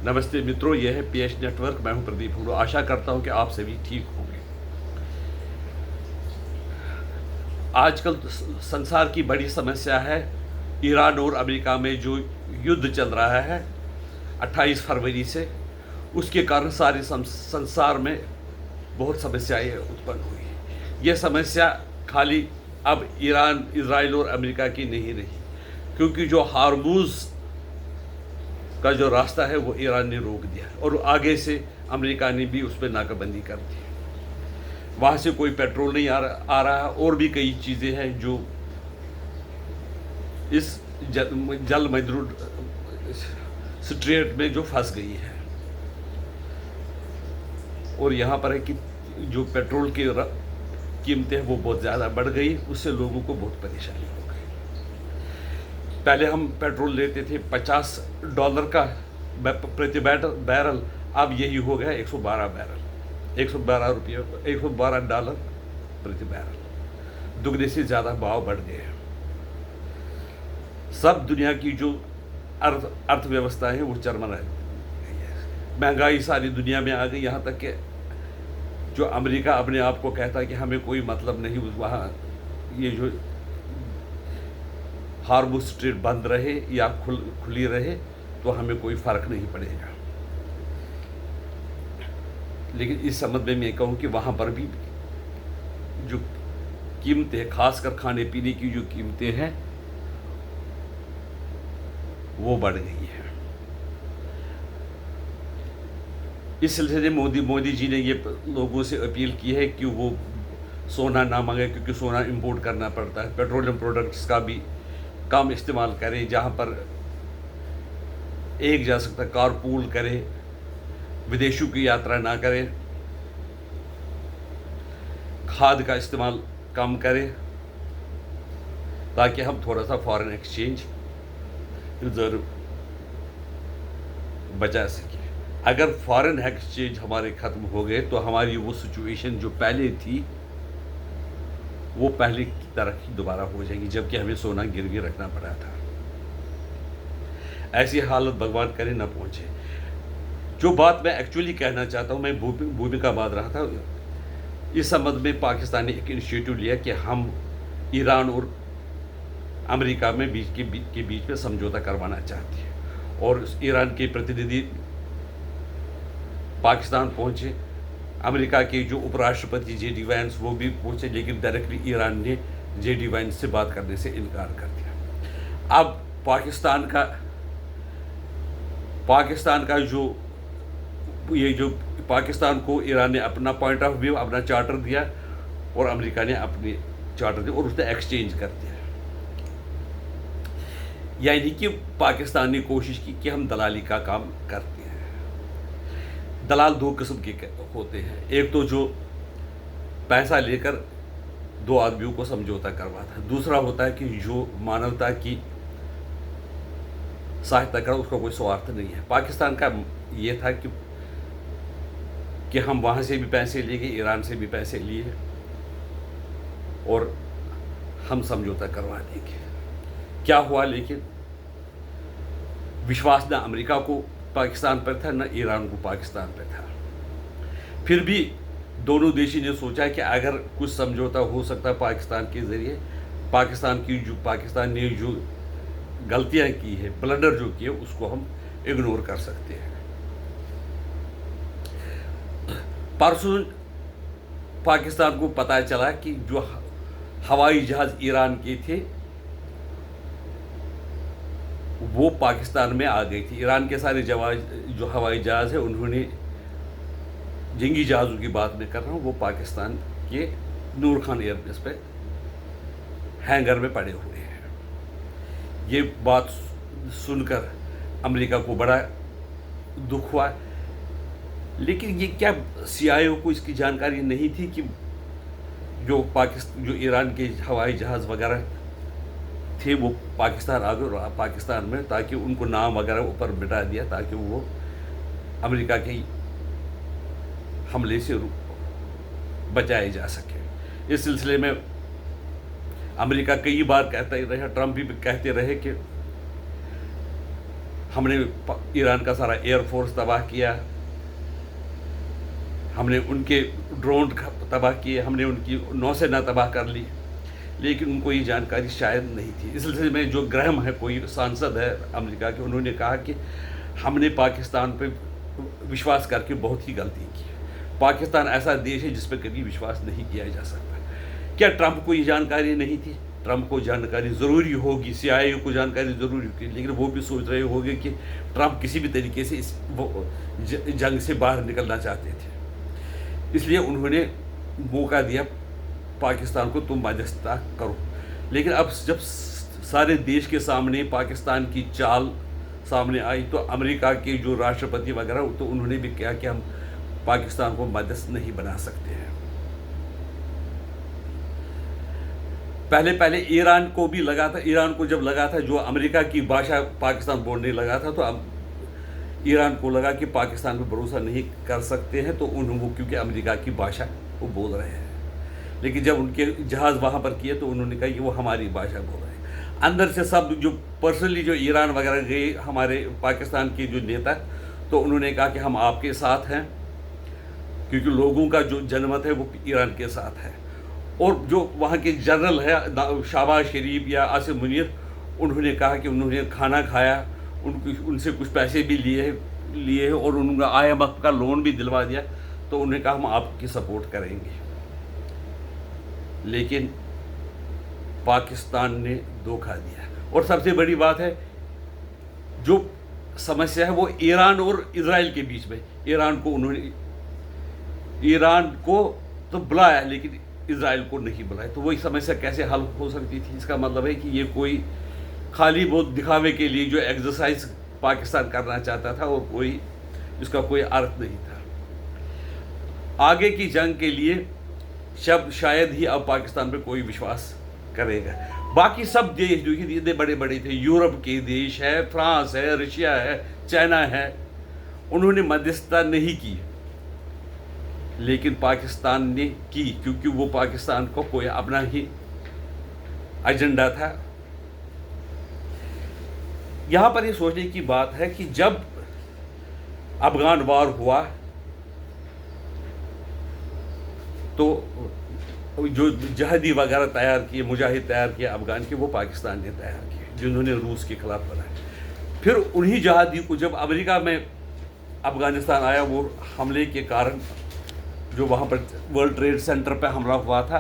नमस्ते मित्रों, यह है पीएच नेटवर्क। मैं हूं प्रदीप हुड्डा। आशा करता हूं कि आप सभी ठीक होंगे। आजकल संसार की बड़ी समस्या है ईरान और अमेरिका में जो युद्ध चल रहा है 28 फरवरी से। उसके कारण सारे संसार में बहुत समस्याएं उत्पन्न हुई। यह समस्या खाली अब ईरान, इजराइल और अमेरिका की नहीं रही, क्योंकि जो हार्मूज का जो रास्ता है वो ईरान ने रोक दिया और आगे से अमेरिका ने भी उस पर नाकाबंदी कर दी। वहाँ से कोई पेट्रोल नहीं आ रहा है और भी कई चीज़ें हैं जो इस जल मजदूर स्ट्रेट में जो फंस गई है। और यहाँ पर है कि जो पेट्रोल की कीमतें हैं वो बहुत ज़्यादा बढ़ गई, उससे लोगों को बहुत परेशानी हो गई। पहले हम पेट्रोल लेते थे $50 का प्रति बैरल, अब यही हो गया 112 बैरल, $112 प्रति बैरल। दुगने से ज़्यादा भाव बढ़ गए हैं। सब दुनिया की जो अर्थव्यवस्था है वो चरमरा गई है। महंगाई सारी दुनिया में आ गई, यहाँ तक कि जो अमेरिका अपने आप को कहता है कि हमें कोई मतलब नहीं, वहाँ ये जो हार्मूज स्ट्रेट बंद रहे या खुली रहे तो हमें कोई फ़र्क नहीं पड़ेगा। लेकिन इस संबंध में मैं कहूँ कि वहाँ पर भी जो कीमतें, खासकर खाने पीने की जो कीमतें हैं वो बढ़ गई है। इस सिलसिले में मोदी जी ने ये लोगों से अपील की है कि वो सोना ना मांगे, क्योंकि सोना इंपोर्ट करना पड़ता है। पेट्रोलियम प्रोडक्ट्स का भी कम इस्तेमाल करें, जहाँ पर एक जा सकता कारपूल करें, विदेशों की यात्रा ना करें, खाद का इस्तेमाल कम करें, ताकि हम थोड़ा सा फॉरेन एक्सचेंज रिजर्व बचा सकें। अगर फॉरेन एक्सचेंज हमारे ख़त्म हो गए तो हमारी वो सिचुएशन जो पहले थी वो पहले की तरह ही दोबारा हो जाएगी, जबकि हमें सोना गिरवी रखना पड़ा था। ऐसी हालत भगवान करे न पहुंचे। जो बात मैं एक्चुअली कहना चाहता हूं, मैं भूमिका बांध रहा था इस संबंध में। पाकिस्तान ने एक इनिशिएटिव लिया कि हम ईरान और अमेरिका में के बीच में समझौता करवाना चाहते हैं, और ईरान के प्रतिनिधि पाकिस्तान पहुंचे। अमेरिका के जो उपराष्ट्रपति JD वैंस वो भी पहुंचे, लेकिन डायरेक्टली ईरान ने JD वैंस से बात करने से इनकार कर दिया। अब पाकिस्तान का जो पाकिस्तान को ईरान ने अपना पॉइंट ऑफ व्यू, अपना चार्टर दिया, और अमेरिका ने अपने चार्टर दिया, और उसने एक्सचेंज कर दिया। यानी कि पाकिस्तान ने कोशिश की कि हम दलाली का काम करते हैं। दलाल दो किस्म के होते हैं। एक तो जो पैसा लेकर दो आदमियों को समझौता करवाता है, दूसरा होता है कि जो मानवता की सहायता कर, उसका कोई स्वार्थ नहीं है। पाकिस्तान का ये था कि हम वहाँ से भी पैसे लेंगे, ईरान से भी पैसे लिए, और हम समझौता करवा देंगे। क्या हुआ? लेकिन विश्वास न अमेरिका को पाकिस्तान पर था, न ईरान को पाकिस्तान पर था। फिर भी दोनों देशों ने सोचा कि अगर कुछ समझौता हो सकता है पाकिस्तान के ज़रिए, पाकिस्तान ने जो गलतियां की है, ब्लंडर जो किए, उसको हम इग्नोर कर सकते हैं। परसों पाकिस्तान को पता चला कि जो हवाई जहाज़ ईरान के थे वो पाकिस्तान में आ गई थी। ईरान के सारे जो हवाई जहाज़ है, उन्होंने जंगी जहाज़ों की बात मैं कर रहा हूँ, वो पाकिस्तान के नूर खान एयरबेस पे हैंगर में पड़े हुए हैं। ये बात सुनकर अमेरिका को बड़ा दुख हुआ, लेकिन ये क्या CIA को इसकी जानकारी नहीं थी कि जो ईरान के हवाई जहाज़ वगैरह थे वो पाकिस्तान आ गए, और पाकिस्तान में, ताकि उनको नाम वगैरह ऊपर बिठा दिया ताकि वो अमेरिका के हमले से बचाए जा सके। इस सिलसिले में अमेरिका कई बार कहते रहे, ट्रंप भी कहते रहे कि हमने ईरान का सारा एयरफोर्स तबाह किया, हमने उनके ड्रोन तबाह किए, हमने उनकी नौसेना तबाह कर ली, लेकिन उनको ये जानकारी शायद नहीं थी। इस सिलसिले में जो ग्रैहम है, कोई सांसद है अमेरिका के, उन्होंने कहा कि हमने पाकिस्तान पे विश्वास करके बहुत ही गलती की। पाकिस्तान ऐसा देश है जिस पर कभी विश्वास नहीं किया जा सकता। क्या ट्रंप को ये जानकारी नहीं थी? ट्रंप को जानकारी ज़रूरी होगी, CIA को जानकारी ज़रूरी होगी, लेकिन वो भी सोच रहे होंगे कि ट्रंप किसी भी तरीके से इस जंग से बाहर निकलना चाहते थे, इसलिए उन्होंने मौका दिया पाकिस्तान को, तुम मध्यस्थता करो। लेकिन अब जब सारे देश के सामने पाकिस्तान की चाल सामने आई, तो अमेरिका के जो राष्ट्रपति वगैरह, तो उन्होंने भी कहा कि हम पाकिस्तान को मध्यस्थ नहीं बना सकते हैं। पहले ईरान को भी लगा था, ईरान को जब लगा था, जो अमेरिका की भाषा पाकिस्तान बोलने लगा था, तो अब ईरान को लगा कि पाकिस्तान पर भरोसा नहीं कर सकते हैं, तो वो क्योंकि अमेरिका की भाषा वो बोल रहे हैं। लेकिन जब उनके जहाज़ वहाँ पर किए तो उन्होंने कहा कि वो हमारी भाषा बोल रहे हैं। अंदर से सब जो पर्सनली जो ईरान वगैरह गए, हमारे पाकिस्तान के जो नेता, तो उन्होंने कहा कि हम आपके साथ हैं, क्योंकि लोगों का जो जनमत है वो ईरान के साथ है। और जो वहाँ के जनरल है शहबाज शरीफ या आसिम मुनीर, उन्होंने कहा कि उन्होंने खाना खाया, उनसे कुछ पैसे भी लिए और उनका IMF का लोन भी दिलवा दिया, तो उन्होंने कहा हम आपकी सपोर्ट करेंगे। लेकिन पाकिस्तान ने धोखा दिया। और सबसे बड़ी बात है, जो समस्या है वो ईरान और इजराइल के बीच में। ईरान को तो बुलाया, लेकिन इजराइल को नहीं बुलाया, तो वही समस्या कैसे हल हो सकती थी? इसका मतलब है कि ये कोई खाली बहुत दिखावे के लिए जो एक्सरसाइज पाकिस्तान करना चाहता था, और कोई इसका कोई अर्थ नहीं था। आगे की जंग के लिए शायद ही अब पाकिस्तान पे कोई विश्वास करेगा। बाकी सब देश जो इतने बड़े बड़े थे, यूरोप के देश है, फ्रांस है, रशिया है, चाइना है, उन्होंने मध्यस्थता नहीं की, लेकिन पाकिस्तान ने की, क्योंकि वो पाकिस्तान को कोई अपना ही एजेंडा था। यहाँ पर ये सोचने की बात है कि जब अफगान वार हुआ, तो जो जहादी वगैरह तैयार किए, मुजाहिद तैयार किए अफगान के, वो पाकिस्तान ने तैयार किए, जिन्होंने रूस के खिलाफ बनाए। फिर उन्हीं जहादी को जब अमेरिका में अफगानिस्तान आया, वो हमले के कारण जो वहाँ पर वर्ल्ड ट्रेड सेंटर पर हमला हुआ था,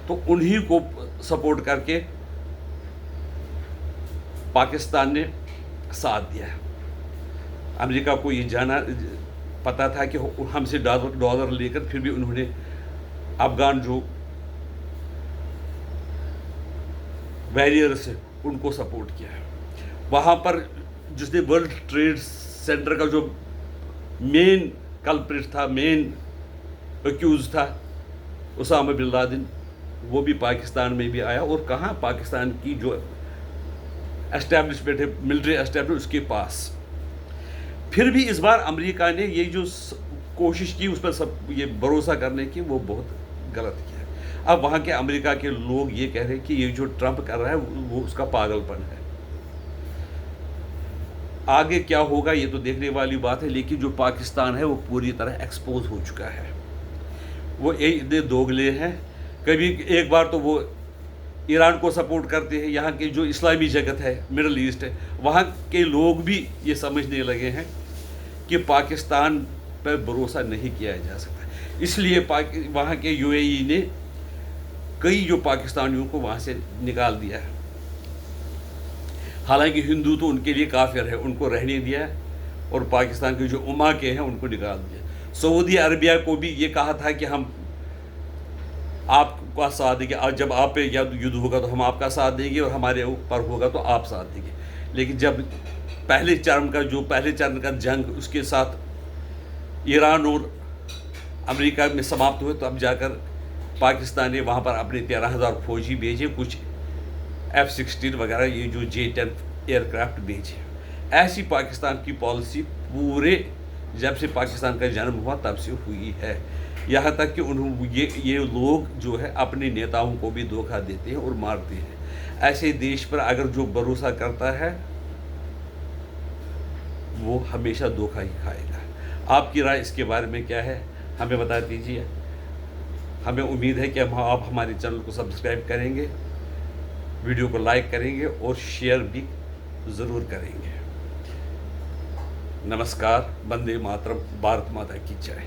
तो उन्हीं को सपोर्ट करके पाकिस्तान ने साथ दिया। अमेरिका को ये जाना पता था कि हमसे डॉलर लेकर फिर भी उन्होंने अफगान जो वॉरियर्स उनको सपोर्ट किया। वहाँ पर जिसने वर्ल्ड ट्रेड सेंटर का जो मेन कल्प्रिट था, मेन एक्यूज था, उसामा बिन लादेन, वो भी पाकिस्तान में भी आया। और कहाँ? पाकिस्तान की जो एस्टैब्लिशमेंट है, मिलिट्री एस्टैब्लिशमेंट, उसके पास। फिर भी इस बार अमेरिका ने ये जो कोशिश की उस पर सब ये भरोसा करने की, वो बहुत गलत किया। अब वहाँ के अमेरिका के लोग ये कह रहे हैं कि ये जो ट्रंप कर रहा है वो उसका पागलपन है। आगे क्या होगा ये तो देखने वाली बात है, लेकिन जो पाकिस्तान है वो पूरी तरह एक्सपोज हो चुका है। वो इतने दोगले हैं, कभी एक बार तो वो ईरान को सपोर्ट करते हैं। यहाँ के जो इस्लामी जगत है, मिडल ईस्ट है, वहाँ के लोग भी ये समझने लगे हैं कि पाकिस्तान पर भरोसा नहीं किया जा सकता। इसलिए वहाँ के UAE ने कई जो पाकिस्तानियों को वहाँ से निकाल दिया है। हालांकि हिंदू तो उनके लिए काफिर है, उनको रहने दिया है, और पाकिस्तान के जो उमा के हैं उनको निकाल दिया। सऊदी अरबिया को भी ये कहा था कि हम आपका साथ देंगे, और जब आप पे युद्ध होगा तो हम आपका साथ देंगे, और हमारे ऊपर होगा तो आप साथ देंगे। लेकिन जब पहले चरण का जंग उसके साथ ईरान और अमेरिका में समाप्त हुए, तो अब जाकर पाकिस्तान ने वहाँ पर अपने 13,000 फौजी भेजे, कुछ F-16 वगैरह, ये जो J-10 एयरक्राफ्ट भेजे। ऐसी पाकिस्तान की पॉलिसी पूरे जब से पाकिस्तान का जन्म हुआ तब से हुई है। यहाँ तक कि ये लोग जो है अपने नेताओं को भी धोखा देते हैं और मारते हैं। ऐसे देश पर अगर जो भरोसा करता है वो हमेशा धोखा ही खाएगा। आपकी राय इसके बारे में क्या है, हमें बता दीजिए। हमें उम्मीद है कि आप हमारे चैनल को सब्सक्राइब करेंगे, वीडियो को लाइक करेंगे और शेयर भी ज़रूर करेंगे। नमस्कार, वंदे मातरम, भारत माता की जय।